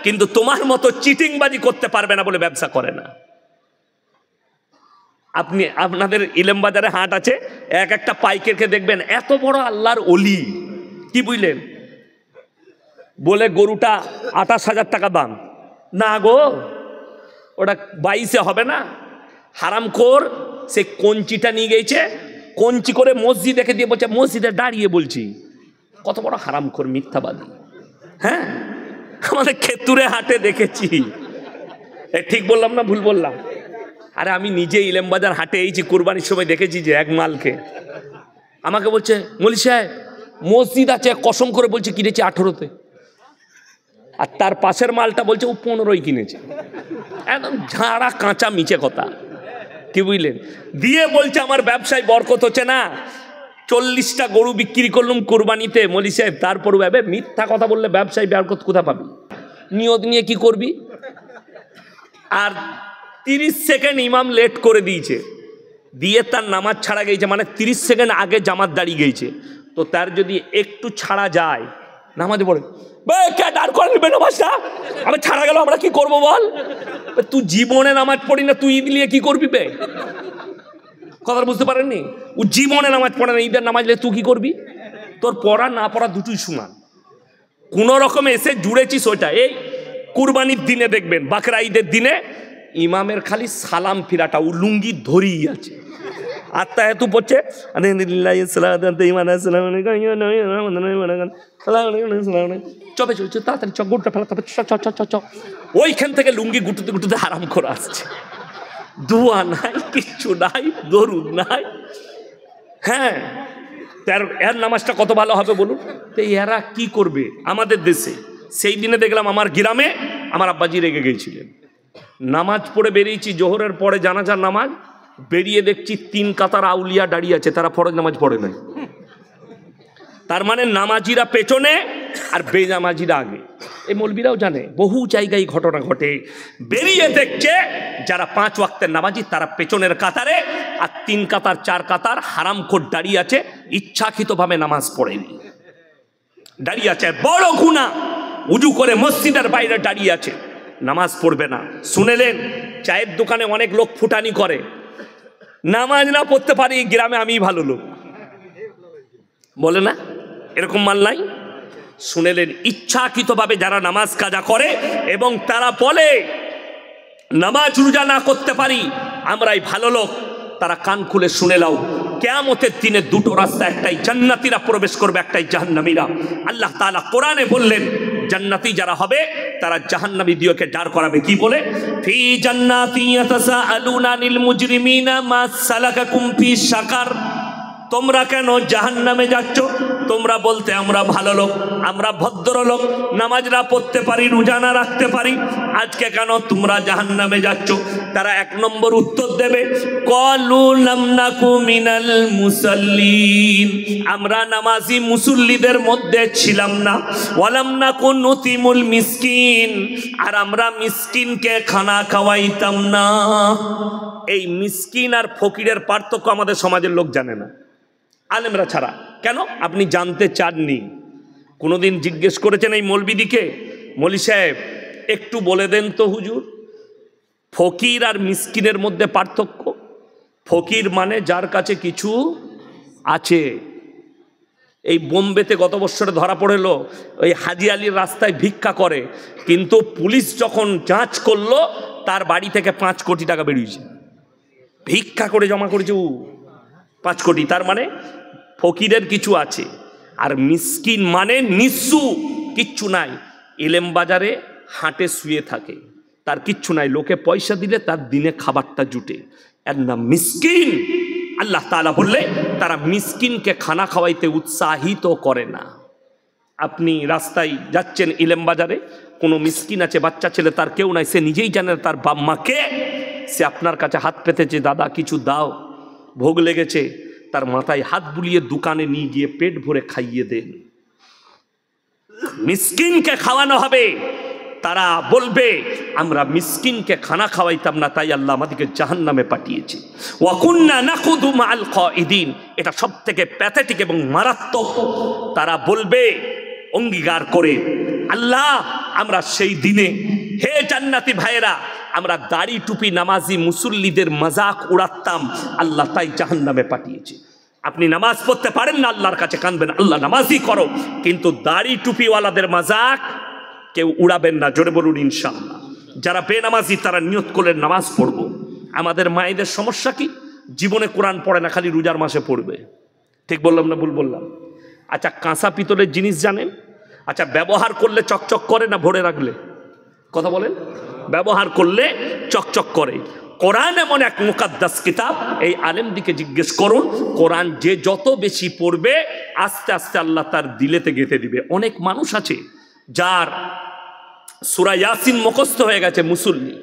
কিন্তু তোমার মতো চিটিংবাজি করতে পারবে না বলে ব্যবসা করে না। আপনি আপনাদের ইলেম বাজারে হাট আছে, এক একটা পাইকারকে দেখবেন এত বড় আল্লাহর ওলি, কি বুঝলেন, বলে গরুটা 28,000 টাকা দাম। না গো, ওটা 22-এ হবে না। হারামখোর সে কঞ্চিটা নিয়ে গেছে, কঞ্চি করে মসজিদ দেখে দিয়ে বলছে মসজিদে দাঁড়িয়ে বলছি। কত বড় হারামখোর, মিথ্যাবাদী। হ্যাঁ, আমাদের খেতুরে হাটে দেখেছি। ঠিক বললাম না ভুল বললাম? আরে আমি নিজে ইলেমবাজার হাটে এইছি, কুরবানির সময় দেখেছি যে এক মালকে আমাকে বলছে মৌলী সাহেব মসজিদ আছে, কসম করে বলছে কিনেছি 18-তে, আর তার পাশের মালটা বলছে ও 15-ই কিনেছে। একদম ঝাড়া কাঁচা মিছে কথা, কি বুঝলেন? দিয়ে বলছে আমার ব্যবসায় বরকত হচ্ছে না, 40টা গরু বিক্রি করলাম কুরবানিতে। মৌলী সাহেব তারপর ভাবে মিথ্যা কথা বললে ব্যবসায় বরকত কোথা পাবি? নিয়ত নিয়ে কি করবি? আর 30 সেকেন্ড ইমাম লেট করে দিয়েছে, দিয়ে তার নামাজ ছাড়া গেছে, মানে 30 সেকেন্ড আগে জামাত দাঁড়িয়ে গেছে। তো তার যদি একটু ছাড়া যায়, নামাজে পড়ে আমি ছাড়া গেল, আমরা কি করবো বল? তুই জীবনে নামাজ পড়ি না, তুই ঈদ নিয়ে কি করবি? বে কথা বুঝতে পারেননি? ও জীবনে নামাজ পড়ে না, ঈদের নামাজ নিয়ে তুই কি করবি? তোর পড়া না পড়া দুটোই সমান। কোন রকমে এসে জুড়েছিস ওইটা। এই কুরবানির দিনে দেখবেন, বাকরা ঈদের দিনে ইমামের খালি সালাম ফিরাটা, ও লুঙ্গি ধরিয়ে আছে, আত্মা এত পড়ছে চবে চলছে, তাড়াতাড়ি চক গুটটা ফেলা, ওইখান থেকে লুঙ্গি গুটুতে গুটুতে আরাম করে আসছে। দোয়া নাই, কিচ্ছু নাই, দরুদ নাই। হ্যাঁ, এর নামাজটা কত ভালো হবে বলুন? তো এরা কি করবে আমাদের দেশে? সেই দিনে দেখলাম আমার গ্রামে আমার আব্বাজি রেগে গিয়েছিলেন। নামাজ পড়ে বেরিয়েছি, জোহরের পরে জানাজার নামাজ, বেরিয়ে দেখছি 3 কাতার আউলিয়া দাঁড়িয়ে আছে, তারা ফরজ নামাজ পড়ে নাই। তার মানে নামাজিরা পেছনে আর বেনামাজিরা আগে। এই মৌলবীরাও জানে, বহু জায়গায় ঘটনা ঘটে। বেরিয়ে দেখছে যারা 5 ওয়াক্তের নামাজি তারা পেছনের কাতারে, আর 3 কাতার 4 কাতার হারামখোর দাঁড়িয়ে আছে, ইচ্ছাকৃতভাবে নামাজ পড়েনি, দাঁড়িয়ে আছে। বড় গুনাহ, উজু করে মসজিদের বাইরে দাঁড়িয়ে আছে, নামাজ পড়বে না। শুনেলেন চায়ের দোকানে অনেক লোক ফুটানি করে, নামাজ না পড়তে পারি, গ্রামে আমি ভালো লোক বলে না, এরকম মাল নাই? শুনেলেন ইচ্ছাকৃতভাবে যারা নামাজ কাজা করে এবং তারা বলে নামাজ রোজা না করতে পারি আমরাই ভালো লোক, তারা কান খুলে শুনে নাও, কিয়ামতের দিনে দুটো রাস্তা, একটাই জান্নাতীরা প্রবেশ করবে, একটাই জাহান্নামীরা। আল্লাহ তাআলা কোরআনে বললেন জান্নাতি যারা হবে তারা জাহান্নামী দিওকে দাঁড় করাবে। কি বলে? ফি জান্নাতি ইয়াতাসাআলুনা আনিল মুজরিমিনা মা সালাকাকুম ফি সাকার। তোমরা কেন জাহান্নামে যাচ্ছ? তোমরা বলতে আমরা ভালো লোক, আমরা ভদ্রলোক, নামাজ না পড়তে পারি, রোজা না রাখতে পারি, আজকে কেন তোমরা জাহান্নামে যাচ্ছ? তারা 1 নম্বর উত্তর দেবে, ক্বালু লাম নাকু মিনাল মুসাল্লিন, আমরা নামাজি মুসল্লিদের মধ্যে ছিলাম না, ওয়ালাম নাকু নুতিমুল মিসকিন, আর আমরা মিসকিনকে খানা খাওয়াইতাম না। এই মিসকিন আর ফকিরের পার্থক্য আমাদের সমাজের লোক জানে না, আলেমরা ছাড়া। কেন? আপনি জানতে চাননি? কোনোদিন জিজ্ঞেস করেছেন এই মৌলবিদিকে, মৌলী সাহেব একটু বলে দেন তো হুজুর, ফকির আর মিসকিনের মধ্যে পার্থক্য? ফকির মানে যার কাছে কিছু আছে। এই বোম্বেতে গত বছরে ধরা পড়েল, ওই হাজি আলীর রাস্তায় ভিক্ষা করে, কিন্তু পুলিশ যখন যাঁচ করলো তার বাড়ি থেকে 5 কোটি টাকা বেরিয়েছে, ভিক্ষা করে জমা করেছে 5 কোটি। তার মানে ফকিরের কিছু আছে। আর মিসকিন মানে নিঃস্ব, কিচ্ছু নাই, ইলেম বাজারে হাটে শুয়ে থাকে, তার কিচ্ছু নাই, লোকে পয়সা দিলে তার দিনে খাবারটা জুটে, এর নাম মিসকিন। আল্লাহ তাআলা বললে তারা মিসকিনকে খানা খাওয়াইতে উৎসাহিত করে না। আপনি রাস্তায় যাচ্ছেন ইলেম বাজারে, কোনো মিসকিন আছে, বাচ্চা ছেলে, তার কেউ নাই, সে নিজেই জানে তার বাপ মাকে, সে আপনার কাছে হাত পেতেছে, দাদা কিছু দাও, ভোগ লেগেছে, তার মাথায় হাত বুলিয়ে দোকানে নিয়ে গিয়ে পেট ভরে খাইয়ে দেন। মিসকিনকে খাওয়ানো হবে, তারা বলবে আমরা মিসকিনকে খানা খাওয়াইতাম না, তাই আল্লাহ আমাদেরকে জাহান্নামে পাঠিয়েছে। ওয়া কুন্না নাখুদু মাআল কাঈদিন, এটা সবথেকে প্যাথেটিক এবং মারাত্মক। তারা বলবে অঙ্গীকার করে আল্লাহ আমরা সেই দিনে, হে জান্নাতি ভাইয়েরা, আমরা দাড়ি টুপি নামাজি মুসল্লিদের মজাক উড়াতাম, আল্লাহ তাই জাহান্নামে পাঠিয়েছে। আপনি নামাজ পড়তে পারেন না, আল্লাহর কাছে কাঁদবেন, আল্লাহ নামাজই করো, কিন্তু দাড়ি টুপিওয়ালাদের মজাক কেউ উড়াবেন না। জোরে বলুন ইনশাআল্লাহ। যারা বেনামাজি তারা নিয়ত করলেন নামাজ পড়বো। আমাদের মায়েদের সমস্যা কি? জীবনে কোরআন পড়ে না, খালি রোজার মাসে পড়বে। ঠিক বললাম না ভুল বললাম? আচ্ছা, কাঁসা পিতলের জিনিস জানেন? আচ্ছা, ব্যবহার করলে চকচক করে না ভরে রাখলে? কথা বলেন। ব্যবহার করলে চকচক করে। কোরআন এমন এক মুকাদ্দাস কিতাব, এই আলেমদিকে জিজ্ঞেস করুন, কোরআন যে যত বেশি পড়বে আস্তে আস্তে আল্লাহ তার দিলেতে গেঁথে দিবে। অনেক মানুষ আছে যার সূরা ইয়াসিন মুখস্থ হয়ে গেছে, মুসল্লি,